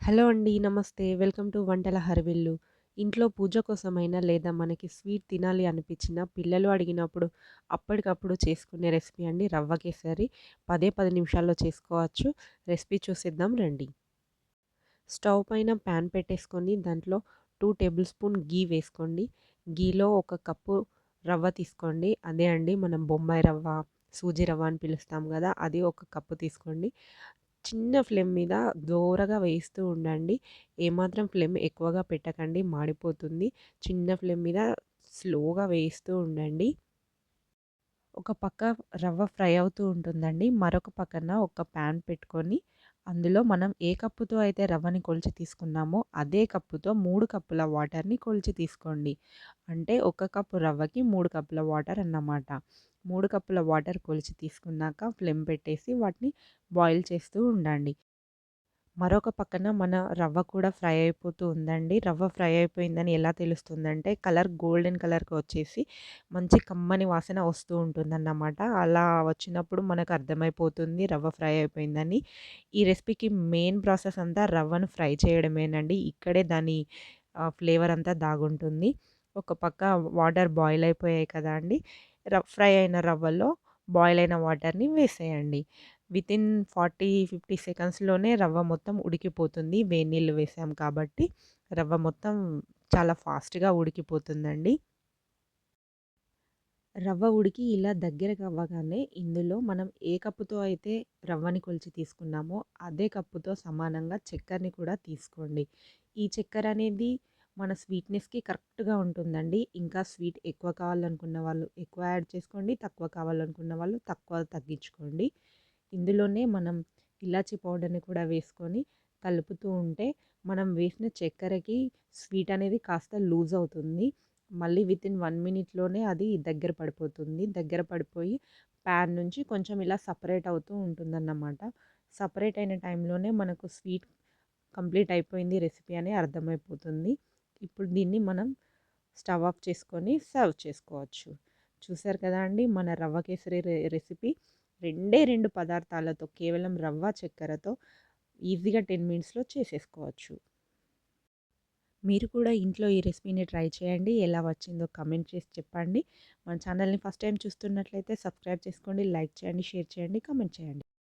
Hello అండి. నమస్తే. Welcome to వంటల హరివిల్లు. ఇంట్లో పూజ కోసమైనా లేదా మనకి స్వీట్ తినాలి అనిపించినా పిల్లలు అడిగినప్పుడు అప్పటికప్పుడు చేసుకునే రెసిపీ అండి రవ్వ కేసరి. 10 నిమిషాల్లో చేసుకోవచ్చు. రెసిపీ చూసేద్దాం రండి. స్టవ్ పైన పాన్ పెట్టేసుకొని దాంట్లో 2 టేబుల్ స్పూన్ ఘీ వేసుకోండి. ఘీలో ఒక కప్పు రవ్వ తీసుకోండి. అదే అండి మనం బొంబాయి రవ్వ, సూజీ రవ్వ అని పిలుస్తాం గదా! అది ఒక కప్పు తీసుకోండి. చిన్న ఫ్లేమ్ మీద దోరగా వేయిస్తూ ఉండండి. ఏమాత్రం ఫ్లేమ్ ఎక్కువగా పెట్టకండి, మాడిపోతుంది. చిన్న ఫ్లేమ్ మీద స్లోగా వేయిస్తూ ఉండండి. ఒక పక్క రవ్వ ఫ్రై అవుతూ ఉంటుందండి. మరొక పక్కన ఒక పాన్ పెట్టుకొని, అందులో మనం ఏ కప్పుతో అయితే రవ్వని కొలిచి తీసుకున్నామో, అదే కప్పుతో 3 కప్పుల వాటర్‌ని కొలిచి తీసుకోండి. అంటే ఒక కప్పు రవ్వకి 3 కప్పుల వాటర్ అన్నమాట. 3 కప్పుల వాటర్ కొలిచి తీసుకున్నాక ఫ్లేమ్ పెట్టేసి వాటిని బాయిల్ చేస్తూ ఉండండి. మరొక పక్కన మన రవ్వ కూడా ఫ్రై అయిపోతూ ఉందండి. రవ్వ ఫ్రై అయిపోయిందని ఎలా తెలుస్తుందంటే కలర్ గోల్డెన్ కలర్‌కి వచ్చేసి మంచి కమ్మని వాసన వస్తూ ఉంటుందన్నమాట. అలా వచ్చినప్పుడు మనకు అర్థమైపోతుంది రవ్వ ఫ్రై అయిపోయిందని. ఈ రెసిపీకి మెయిన్ ప్రాసెస్ అంతా రవ్వను ఫ్రై చేయడమేనండి. ఇక్కడే దాని ఫ్లేవర్ అంతా దాగుంటుంది. ఒక పక్క వాటర్ బాయిల్ అయిపోయాయి కదా అండి. ఫ్రై అయిన రవ్వలో బాయిల్ అయిన వాటర్‌ని వేసేయండి. వితిన్ 40, 50 సెకండ్స్‌లోనే రవ్వ మొత్తం ఉడికిపోతుంది. వేడి నీళ్ళు వేసాం కాబట్టి రవ్వ మొత్తం చాలా ఫాస్ట్‌గా ఉడికిపోతుందండి. రవ్వ ఉడికి ఇలా దగ్గరకవ్వగానే ఇందులో మనం ఏ కప్పుతో అయితే రవ్వని కొలిచి తీసుకున్నామో అదే కప్పుతో సమానంగా చక్కెరని కూడా తీసుకోండి. ఈ చక్కెర అనేది మన స్వీట్‌నెస్‌కి కరెక్ట్‌గా ఉంటుందండి. ఇంకా స్వీట్ ఎక్కువ కావాలనుకున్న వాళ్ళు ఎక్కువ యాడ్ చేసుకోండి. తక్కువ కావాలనుకున్న వాళ్ళు తక్కువ తగ్గించుకోండి. ఇందులోనే మనం ఇలాచీ పౌడర్‌ని కూడా వేసుకొని కలుపుతూ ఉంటే మనం వేసిన చక్కెరకి స్వీట్ అనేది కాస్త లూజ్ అవుతుంది. మళ్ళీ వితిన్ 1 మినిట్‌లోనే అది దగ్గర పడిపోతుంది. దగ్గర పడిపోయి ప్యాన్ నుంచి కొంచెం ఇలా సెపరేట్ అవుతూ ఉంటుందన్నమాట. సెపరేట్ అయిన టైంలోనే మనకు స్వీట్ కంప్లీట్ అయిపోయింది రెసిపీ అని అర్థమైపోతుంది. ఇప్పుడు దీన్ని మనం స్టవ్ ఆఫ్ చేసుకొని సర్వ్ చేసుకోవచ్చు. చూసారు కదా అండి మన రవ్వ కేసరి రెసిపీ. 2 పదార్థాలతో కేవలం రవ్వ, చక్కెరతో ఈజీగా 10 మినిట్స్‌లో చేసేసుకోవచ్చు. మీరు కూడా ఇంట్లో ఈ రెసిపీని ట్రై చేయండి. ఎలా వచ్చిందో కామెంట్ చేసి చెప్పండి. మన ఛానల్‌ని ఫస్ట్ టైమ్ చూస్తున్నట్లయితే సబ్స్క్రైబ్ చేసుకోండి, లైక్ చేయండి, షేర్ చేయండి, కామెంట్ చేయండి.